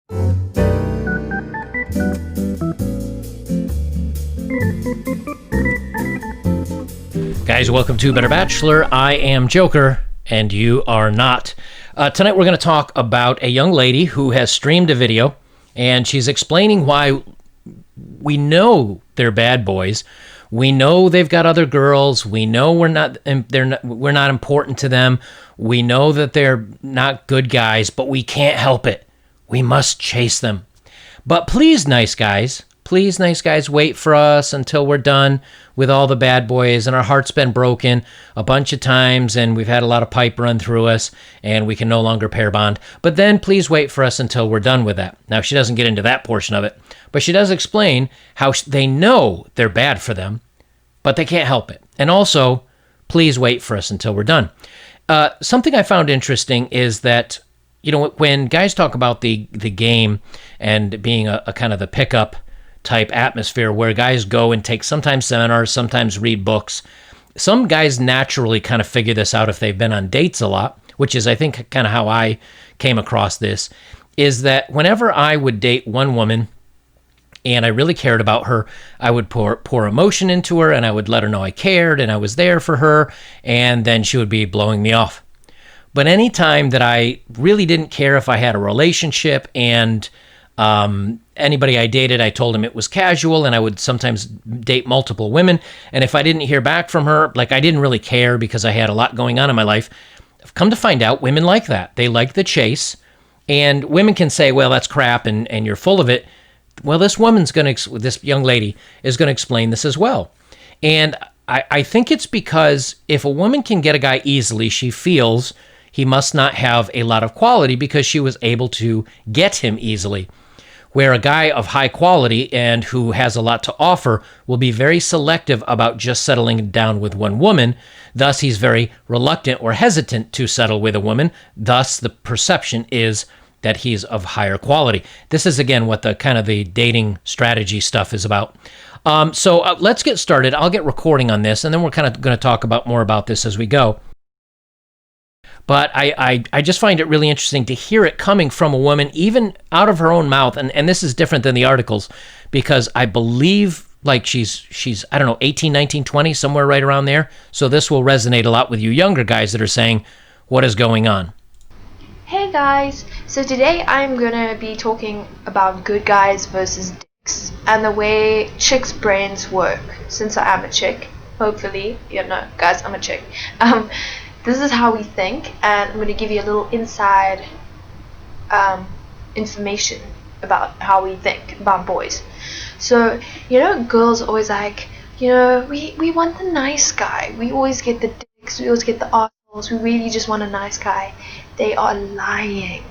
Guys, welcome to Better Bachelor. I am Joker, and you are not. Tonight we're going to talk about a young lady who has streamed a video, and she's explaining why we know they're bad boys. We know they've got other girls. We know we're not important to them. We know that they're not good guys, but we can't help it. We must chase them. But please, nice guys, wait for us until we're done with all the bad boys, and our heart's been broken a bunch of times, and we've had a lot of pipe run through us, and we can no longer pair bond. But then please wait for us until we're done with that. Now, she doesn't get into that portion of it, but she does explain how they know they're bad for them, but they can't help it. And also, please wait for us until we're done. Something I found interesting is that, you know, when guys talk about the game and being a kind of the pickup type atmosphere where guys go and take sometimes seminars, sometimes read books, some guys naturally kind of figure this out if they've been on dates a lot, which is, I think, kind of how I came across this, is that whenever I would date one woman and I really cared about her, I would pour emotion into her, and I would let her know I cared and I was there for her, and then she would be blowing me off. But any time that I really didn't care if I had a relationship, and anybody I dated, I told him it was casual, and I would sometimes date multiple women, and if I didn't hear back from her, like, I didn't really care because I had a lot going on in my life. I've come to find out women like that. They like the chase, and women can say, well, that's crap, and you're full of it. Well, this young lady is going to explain this as well. And I think it's because if a woman can get a guy easily, she feels he must not have a lot of quality because she was able to get him easily. Where a guy of high quality and who has a lot to offer will be very selective about just settling down with one woman. Thus, he's very reluctant or hesitant to settle with a woman. Thus, the perception is that he's of higher quality. This is, again, what the kind of the dating strategy stuff is about. So let's get started. I'll get recording on this, and then we're kind of going to talk about more about this as we go. But I just find it really interesting to hear it coming from a woman, even out of her own mouth. And this is different than the articles, because I believe like she's I don't know, 18, 19, 20, somewhere right around there. So this will resonate a lot with you younger guys that are saying, what is going on? Hey guys, so today I'm gonna be talking about good guys versus dicks and the way chicks' brains work. Since I am a chick, hopefully, guys, I'm a chick. This is how we think, and I'm gonna give you a little inside information about how we think about boys. So, girls are always like, we want the nice guy. We always get the dicks, we always get the assholes. We really just want a nice guy. They are lying.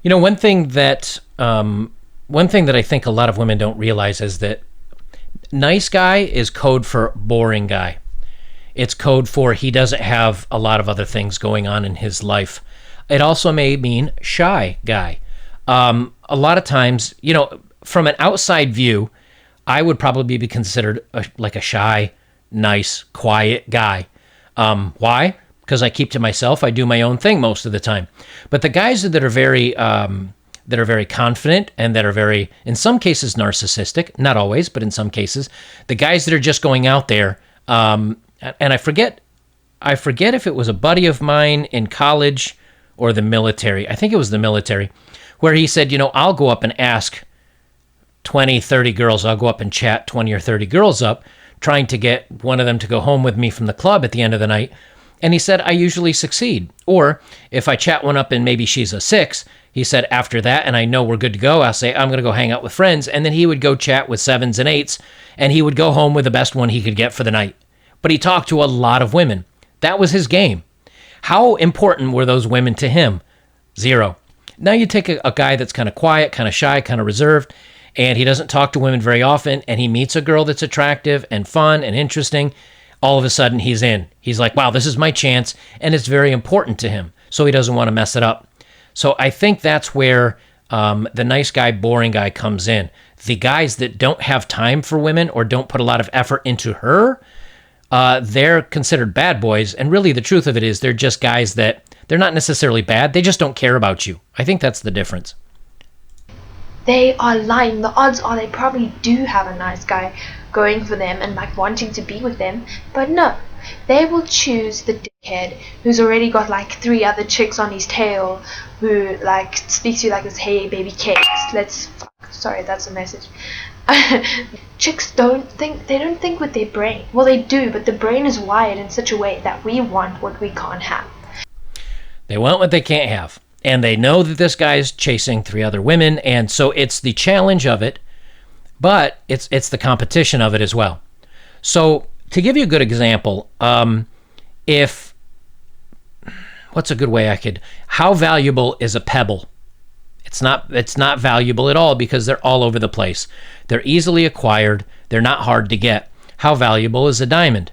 One thing that I think a lot of women don't realize is that nice guy is code for boring guy. It's code for he doesn't have a lot of other things going on in his life. It also may mean shy guy. A lot of times, from an outside view, I would probably be considered like a shy, nice, quiet guy. Why? Because I keep to myself. I do my own thing most of the time. But the guys that are very confident and that are very, in some cases, narcissistic, not always, but in some cases, the guys that are just going out there, and I forget if it was a buddy of mine in college or the military. I think it was the military, where he said, I'll go up and ask 20, 30 girls. I'll go up and chat 20 or 30 girls up, trying to get one of them to go home with me from the club at the end of the night. And he said, I usually succeed. Or if I chat one up and maybe she's a 6, he said, after that, and I know we're good to go, I'll say, I'm going to go hang out with friends. And then he would go chat with 7s and 8s, and he would go home with the best one he could get for the night. But he talked to a lot of women. That was his game. How important were those women to him? 0. Now you take a guy that's kind of quiet, kind of shy, kind of reserved, and he doesn't talk to women very often, and he meets a girl that's attractive and fun and interesting. All of a sudden he's in. He's like, wow, this is my chance, and it's very important to him, so he doesn't want to mess it up. So I think that's where the nice guy, boring guy comes in. The guys that don't have time for women or don't put a lot of effort into her, they're considered bad boys, and really the truth of it is they're just guys that, they're not necessarily bad, they just don't care about you. I think that's the difference. they are lying. The odds are they probably do have a nice guy going for them and like wanting to be with them, but no, they will choose the dickhead who's already got like 3 other chicks on his tail, who like speaks to you like this, hey baby cakes, let's fuck. Sorry, that's a message. Chicks don't think with their brain. Well, they do, but the brain is wired in such a way that we want what we can't have. They want what they can't have. And they know that this guy's chasing 3 other women, and so it's the challenge of it, but it's the competition of it as well. So to give you a good example, what's a good way how valuable is a pebble? It's not valuable at all because they're all over the place. They're easily acquired. They're not hard to get. How valuable is a diamond?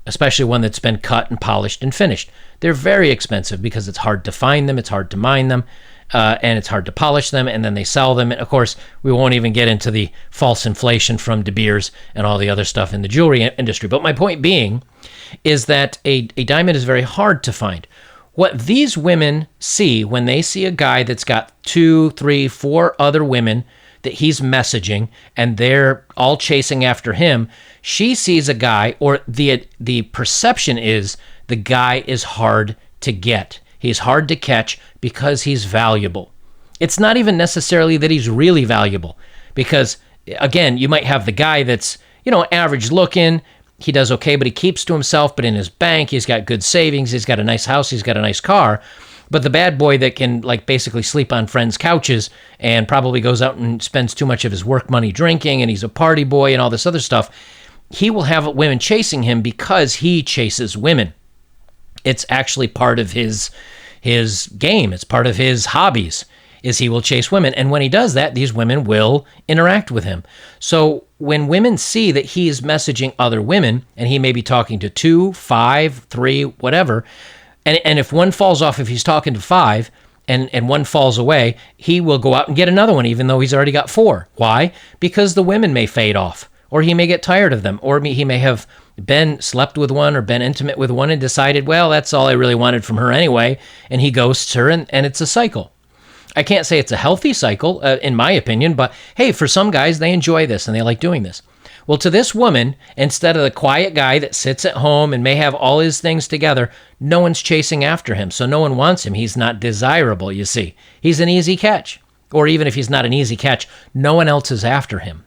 Especially one that's been cut and polished and finished. They're very expensive because it's hard to find them, it's hard to mine them, and it's hard to polish them, and then they sell them. And of course, we won't even get into the false inflation from De Beers and all the other stuff in the jewelry industry. But my point being is that a diamond is very hard to find. What these women see when they see a guy that's got 2, 3, 4 other women that he's messaging and they're all chasing after him, she sees a guy, or the perception is the guy is hard to get. He's hard to catch because he's valuable. It's not even necessarily that he's really valuable, because again, you might have the guy that's, average looking, he does okay, but he keeps to himself, but in his bank, he's got good savings, he's got a nice house, he's got a nice car. But the bad boy that can like basically sleep on friends' couches and probably goes out and spends too much of his work money drinking, and he's a party boy and all this other stuff, he will have women chasing him because he chases women. It's actually part of his game. It's part of his hobbies, is he will chase women. And when he does that, these women will interact with him. So when women see that he is messaging other women, and he may be talking to 2, 5, 3, whatever, and if one falls off, if he's talking to 5, and one falls away, he will go out and get another one, even though he's already got 4. Why? Because the women may fade off, or he may get tired of them, or he may have slept with one or been intimate with one and decided, well, that's all I really wanted from her anyway, and he ghosts her, and it's a cycle. I can't say it's a healthy cycle, in my opinion, but hey, for some guys, they enjoy this and they like doing this. Well, to this woman, instead of the quiet guy that sits at home and may have all his things together, no one's chasing after him, so no one wants him. He's not desirable, you see. He's an easy catch. Or even if he's not an easy catch, no one else is after him.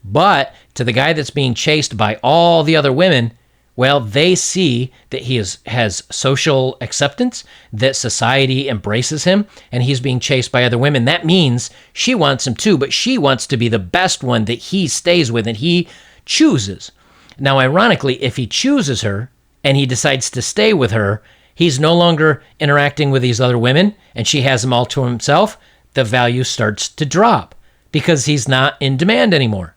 But to the guy that's being chased by all the other women, well, they see that he has social acceptance, that society embraces him, and he's being chased by other women. That means she wants him too, but she wants to be the best one that he stays with and he chooses. Now, ironically, if he chooses her and he decides to stay with her, he's no longer interacting with these other women and she has them all to himself. The value starts to drop because he's not in demand anymore.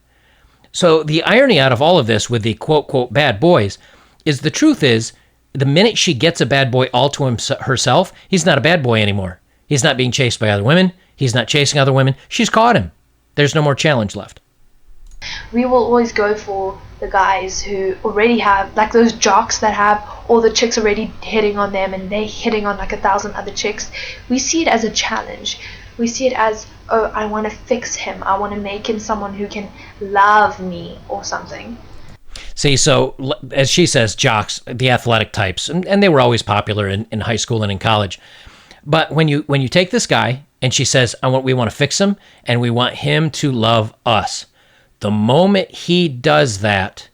So the irony out of all of this with the quote bad boys is the truth is the minute she gets a bad boy all to herself, he's not a bad boy anymore. He's not being chased by other women. He's not chasing other women. She's caught him. There's no more challenge left. We will always go for the guys who already have, like those jocks that have all the chicks already hitting on them and they hitting on like 1,000 other chicks. We see it as a challenge. We see it as, oh, I want to fix him. I want to make him someone who can love me or something. See, so as she says, jocks, the athletic types, and they were always popular in high school and in college. But when you take this guy and she says, we want to fix him and we want him to love us. The moment he does that,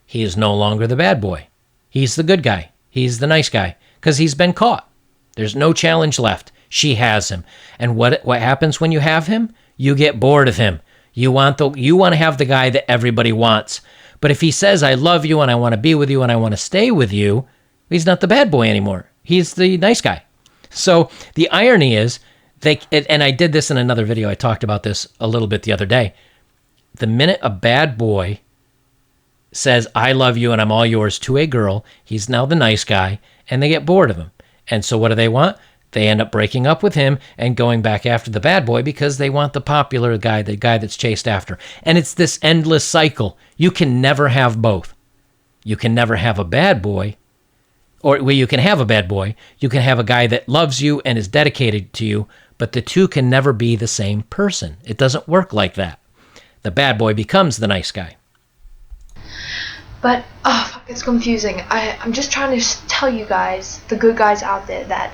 he is no longer the bad boy. He's the good guy. He's the nice guy because he's been caught. There's no challenge left. She has him. And what happens when you have him? You get bored of him. You want to have the guy that everybody wants. But if he says, I love you and I want to be with you and I want to stay with you, he's not the bad boy anymore. He's the nice guy. So the irony is, and I did this in another video. I talked about this a little bit the other day. The minute a bad boy says, I love you and I'm all yours to a girl, he's now the nice guy, and they get bored of him. And so what do they want? They end up breaking up with him and going back after the bad boy because they want the popular guy, the guy that's chased after. And it's this endless cycle. You can never have both. You can never have a bad boy or where you can have a bad boy, you can have a guy that loves you and is dedicated to you, but the two can never be the same person. It doesn't work like that. The bad boy becomes the nice guy. But, oh, fuck, it's confusing. I'm just trying to tell you guys, the good guys out there, that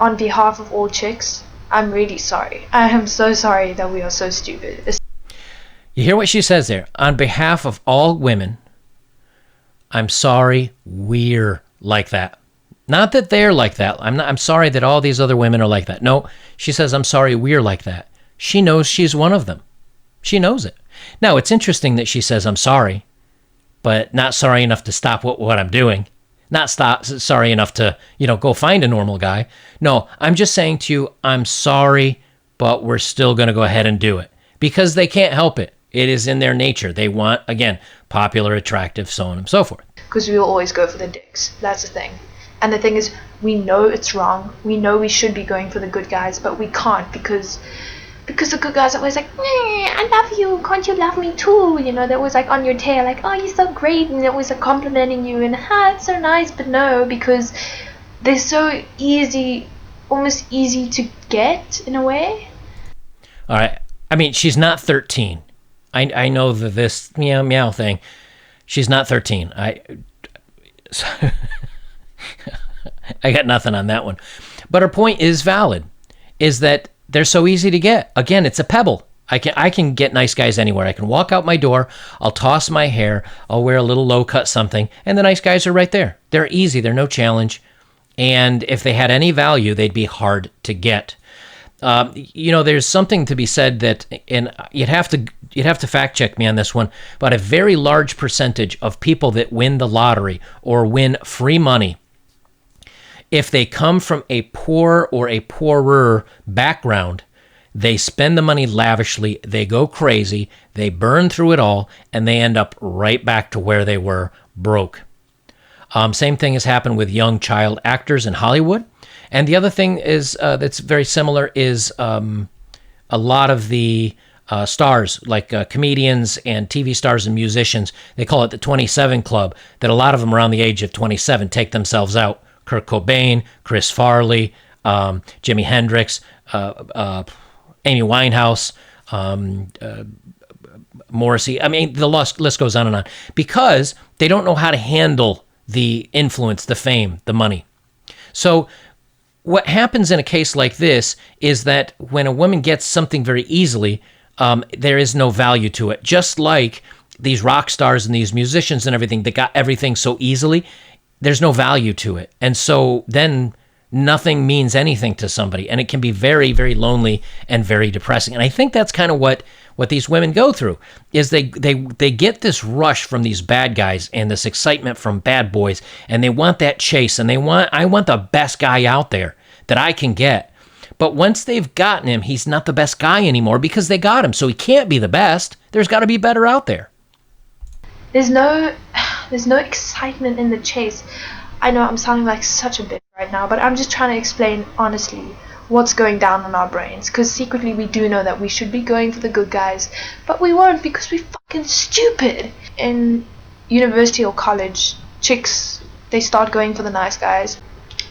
on behalf of all chicks, I'm really sorry. I am so sorry that we are so stupid. You hear what she says there? On behalf of all women, I'm sorry we're like that. Not that they're like that. I'm sorry that all these other women are like that. No, she says, I'm sorry we're like that. She knows she's one of them. She knows it. Now, it's interesting that she says, I'm sorry, but not sorry enough to stop what I'm doing. Not sorry enough to, go find a normal guy. No, I'm just saying to you, I'm sorry, but we're still going to go ahead and do it. Because they can't help it. It is in their nature. They want, again, popular, attractive, so on and so forth. Because we will always go for the dicks. That's the thing. And the thing is, we know it's wrong. We know we should be going for the good guys, but we can't because the good guys are always like, I love you, can't you love me too? They're always like on your tail, like, oh, you're so great, and they're always like complimenting you, and it's so nice, but no, because they're so easy, almost easy to get in a way. All right. I mean, she's not 13. I know that this meow meow thing, she's not 13. I got nothing on that one. But her point is valid, is that they're so easy to get. Again, it's a pebble. I can get nice guys anywhere. I can walk out my door, I'll toss my hair, I'll wear a little low cut something, and the nice guys are right there. They're easy, they're no challenge. And if they had any value, they'd be hard to get. There's something to be said that, and you'd have to fact check me on this one, but a very large percentage of people that win the lottery or win free money, if they come from a poor or a poorer background, they spend the money lavishly, they go crazy, they burn through it all, and they end up right back to where they were, broke. Same thing has happened with young child actors in Hollywood. And the other thing is that's very similar is a lot of the stars, like comedians and TV stars and musicians, they call it the 27 Club, that a lot of them around the age of 27 take themselves out. Kurt Cobain, Chris Farley, Jimi Hendrix, Amy Winehouse, Morrissey. I mean, the list goes on and on. Because they don't know how to handle the influence, the fame, the money. So what happens in a case like this is that when a woman gets something very easily, there is no value to it. Just like these rock stars and these musicians and everything that got everything so easily, there's no value to it. And so then nothing means anything to somebody, and it can be very, very lonely and very depressing. And I think that's kind of what these women go through, is they get this rush from these bad guys and this excitement from bad boys, and they want that chase, and I want the best guy out there that I can get. But once they've gotten him, he's not the best guy anymore because they got him, so he can't be the best. There's got to be better out there. There's no excitement in the chase. I know I'm sounding like such a bitch right now, but I'm just trying to explain honestly what's going down in our brains, because secretly we do know that we should be going for the good guys, but we won't because we're fucking stupid. In university or college, chicks, they start going for the nice guys.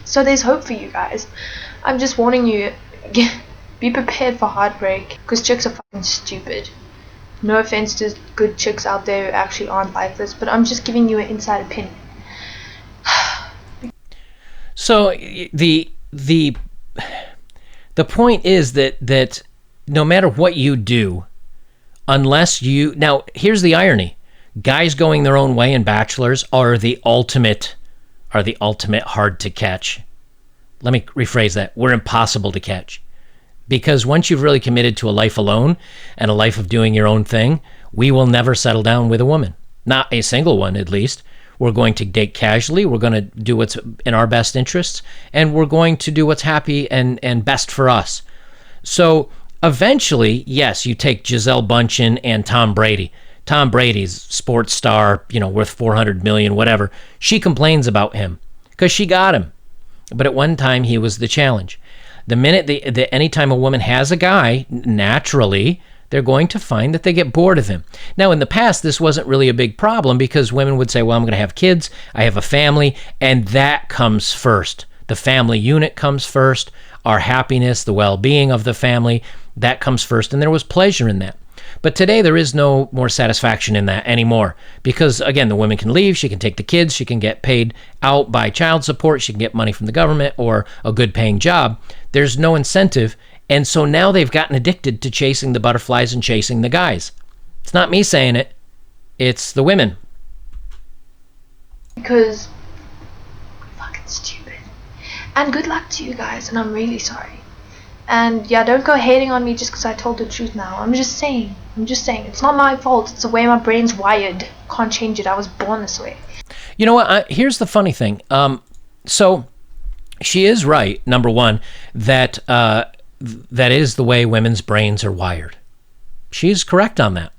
So there's hope for you guys. I'm just warning you, be prepared for heartbreak, because chicks are fucking stupid. No offense to good chicks out there who actually aren't like this, but I'm just giving you an inside opinion. So the point is that no matter what you do, unless you... Now, here's the irony. Guys going their own way in Bachelors are the ultimate hard to catch. Let me rephrase that. We're impossible to catch. Because once you've really committed to a life alone and a life of doing your own thing, we will never settle down with a woman. Not a single one, at least. We're going to date casually. We're going to do what's in our best interests. And we're going to do what's happy and best for us. So eventually, yes, you take Gisele Bündchen and Tom Brady. Tom Brady's sports star, worth $400 million, whatever. She complains about him because she got him. But at one time, he was the challenge. The minute anytime a woman has a guy, naturally, they're going to find that they get bored of him. Now, in the past, this wasn't really a big problem because women would say, well, I'm going to have kids, I have a family, and that comes first. The family unit comes first. Our happiness, the well-being of the family, that comes first, and there was pleasure in that. But today, there is no more satisfaction in that anymore because, again, the woman can leave, she can take the kids, she can get paid out by child support, she can get money from the government or a good-paying job. There's no incentive. And so now they've gotten addicted to chasing the butterflies and chasing the guys. It's not me saying it. It's the women. Because fucking stupid. And good luck to you guys, and I'm really sorry. And yeah, don't go hating on me just because I told the truth now. I'm just saying. It's not my fault. It's the way my brain's wired. Can't change it. I was born this way. You know what? Here's the funny thing. So she is right, number one, that that is the way women's brains are wired. She's correct on that.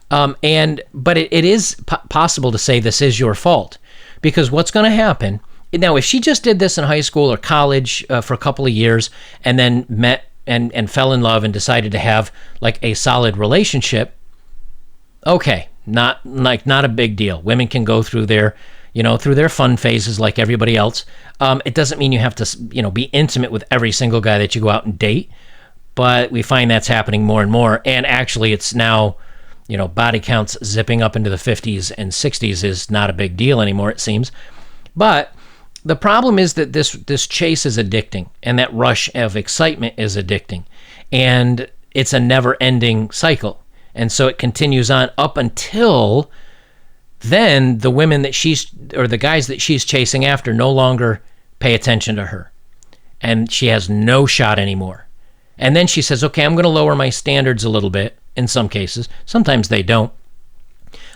But it is possible to say this is your fault, because what's going to happen now, if she just did this in high school or college for a couple of years and then met and fell in love and decided to have like a solid relationship, okay, not a big deal. Women can go through their fun phases like everybody else. It doesn't mean you have to, be intimate with every single guy that you go out and date, but we find that's happening more and more. And actually it's now, body counts zipping up into the 50s and 60s is not a big deal anymore, it seems. But the problem is that this chase is addicting, and that rush of excitement is addicting, and it's a never-ending cycle. And so it continues on up until then the women that the guys that she's chasing after no longer pay attention to her, and she has no shot anymore. And then she says, okay, I'm going to lower my standards a little bit in some cases. Sometimes they don't.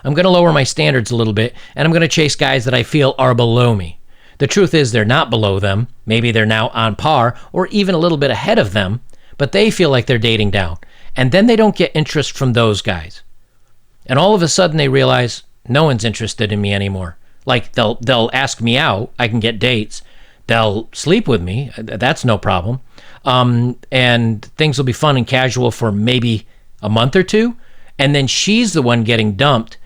I'm going to lower my standards a little bit, and I'm going to chase guys that I feel are below me. The truth is they're not below them. Maybe they're now on par or even a little bit ahead of them, but they feel like they're dating down. And then they don't get interest from those guys. And all of a sudden they realize no one's interested in me anymore. Like they'll ask me out. I can get dates. They'll sleep with me. That's no problem. And things will be fun and casual for maybe a month or two. And then she's the one getting dumped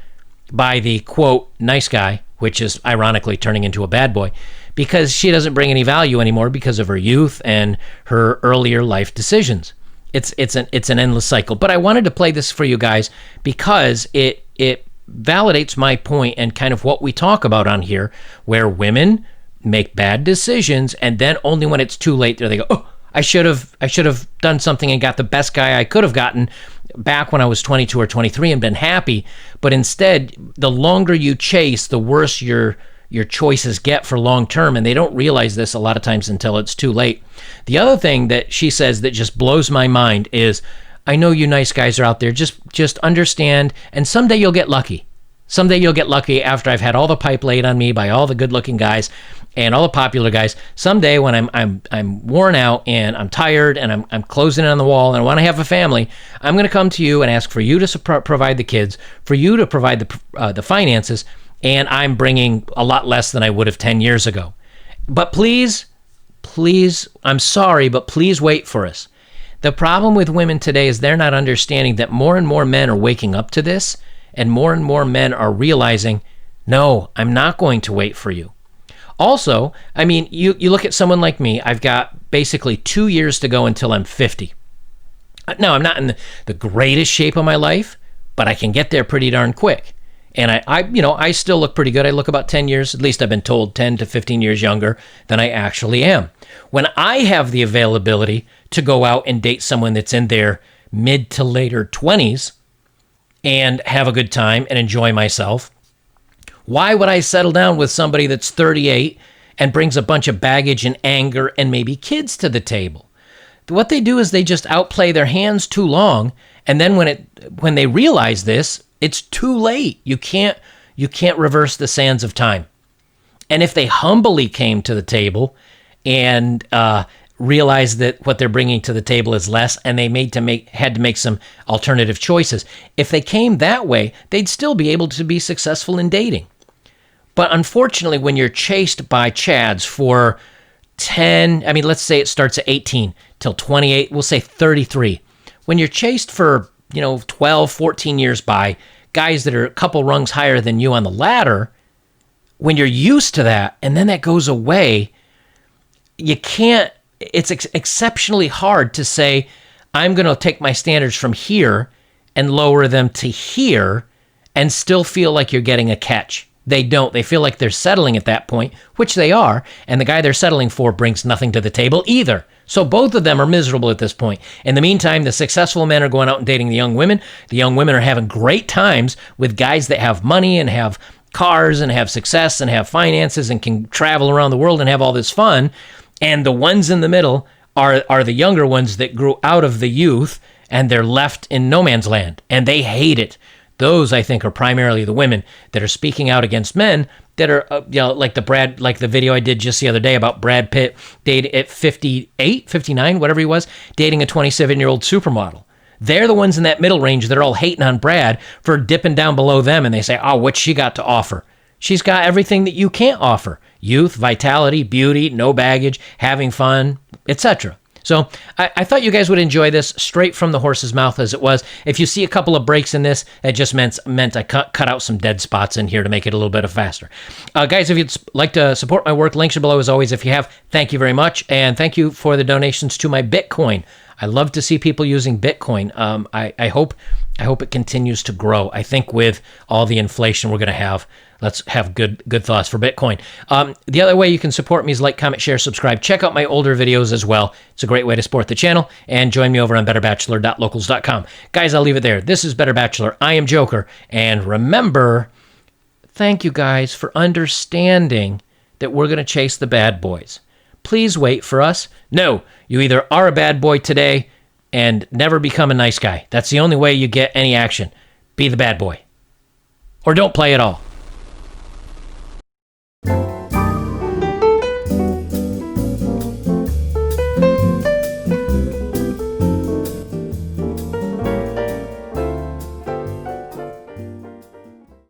by the, quote, nice guy, which is ironically turning into a bad boy, because she doesn't bring any value anymore because of her youth and her earlier life decisions. It's an endless cycle. But I wanted to play this for you guys because it validates my point and kind of what we talk about on here, where women make bad decisions and then only when it's too late they go, oh, I should have done something and got the best guy I could have gotten back when I was 22 or 23 and been happy. But instead, the longer you chase, the worse your choices get for long term, and they don't realize this a lot of times until it's too late. The other thing that she says that just blows my mind is, I know you nice guys are out there, just understand, and someday you'll get lucky. Someday you'll get lucky after I've had all the pipe laid on me by all the good-looking guys and all the popular guys. Someday when I'm worn out and I'm tired and I'm closing in on the wall and I want to have a family, I'm going to come to you and ask for you to provide the kids, for you to provide the finances, and I'm bringing a lot less than I would have 10 years ago. But please, I'm sorry, but please wait for us. The problem with women today is they're not understanding that more and more men are waking up to this, and more men are realizing, no, I'm not going to wait for you. Also, I mean, you look at someone like me. I've got basically 2 years to go until I'm 50. Now, I'm not in the greatest shape of my life, but I can get there pretty darn quick. And I still look pretty good. I look about 10 years, at least I've been told 10 to 15 years younger than I actually am. When I have the availability to go out and date someone that's in their mid to later 20s and have a good time and enjoy myself, why would I settle down with somebody that's 38 and brings a bunch of baggage and anger and maybe kids to the table? What they do is they just outplay their hands too long, and then when they realize this, it's too late. You can't reverse the sands of time. And if they humbly came to the table and realized that what they're bringing to the table is less, and they had to make some alternative choices, if they came that way, they'd still be able to be successful in dating. But unfortunately, when you're chased by chads for 10, let's say it starts at 18 till 28, we'll say 33. When you're chased for 12, 14 years by, guys that are a couple rungs higher than you on the ladder, when you're used to that and then that goes away, you can't, it's exceptionally hard to say, I'm going to take my standards from here and lower them to here and still feel like you're getting a catch. They don't. They feel like they're settling at that point, which they are, and the guy they're settling for brings nothing to the table either. So both of them are miserable at this point. In the meantime, the successful men are going out and dating the young women. The young women are having great times with guys that have money and have cars and have success and have finances and can travel around the world and have all this fun. And the ones in the middle are the younger ones that grew out of the youth and they're left in no man's land and they hate it. Those, I think, are primarily the women that are speaking out against men that are, like the video I did just the other day about Brad Pitt dating at 58, 59, whatever he was, dating a 27-year-old supermodel. They're the ones in that middle range that are all hating on Brad for dipping down below them, and they say, oh, what's she got to offer? She's got everything that you can't offer. Youth, vitality, beauty, no baggage, having fun, etc. So I thought you guys would enjoy this straight from the horse's mouth as it was. If you see a couple of breaks in this, it just meant I cut out some dead spots in here to make it a little bit faster. Guys, if you'd like to support my work, links are below as always. If you have, thank you very much. And thank you for the donations to my Bitcoin. I love to see people using Bitcoin. I hope it continues to grow. I think with all the inflation we're going to have, let's have good thoughts for Bitcoin. The other way you can support me is like, comment, share, subscribe. Check out my older videos as well. It's a great way to support the channel. And join me over on betterbachelor.locals.com. Guys, I'll leave it there. This is Better Bachelor. I am Joker. And remember, thank you guys for understanding that we're going to chase the bad boys. Please wait for us. No, you either are a bad boy today and never become a nice guy. That's the only way you get any action. Be the bad boy. Or don't play at all.